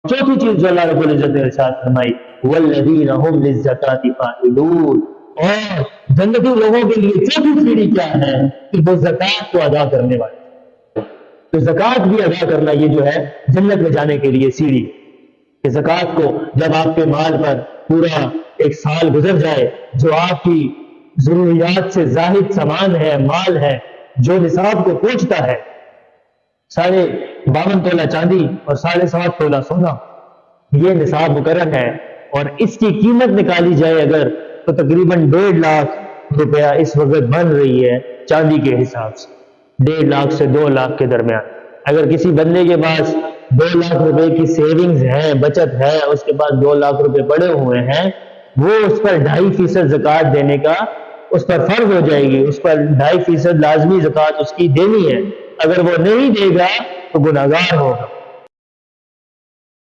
چوتھی چیز جو اللہ رب العزت نے ارشاد فرمائی والذین هم للزکاۃ فاعلون، اور جنتی لوگوں کے لیے چوتھی سیڑھی کیا ہے کہ وہ زکات کو ادا کرنے والے، تو زکات بھی ادا کرنا یہ جو ہے جنت میں جانے کے لیے سیڑھی، کہ زکات کو جب آپ کے مال پر پورا ایک سال گزر جائے، جو آپ کی ضروریات سے زاہد سامان ہے، مال ہے، جو نصاب کو پہنچتا ہے 52 تولہ چاندی اور 7.5 تولہ سونا، یہ نصاب مقرر ہے، اور اس کی قیمت نکالی جائے اگر تو تقریباً 1.5 لاکھ روپیہ اس وقت بن رہی ہے چاندی کے حساب سے، 1.5 لاکھ سے 2 لاکھ کے درمیان۔ اگر کسی بندے کے پاس 2 لاکھ روپے کی سیونگز ہے، بچت ہے، اس کے پاس 2 لاکھ روپے پڑے ہوئے ہیں، وہ اس پر 2.5% زکوٰۃ دینے کا اس پر فرض ہو جائے گی، اس پر 2.5% لازمی زکوٰۃ اس کی دینی ہے، اگر وہ نہیں دے گا تو گناہگار ہوگا۔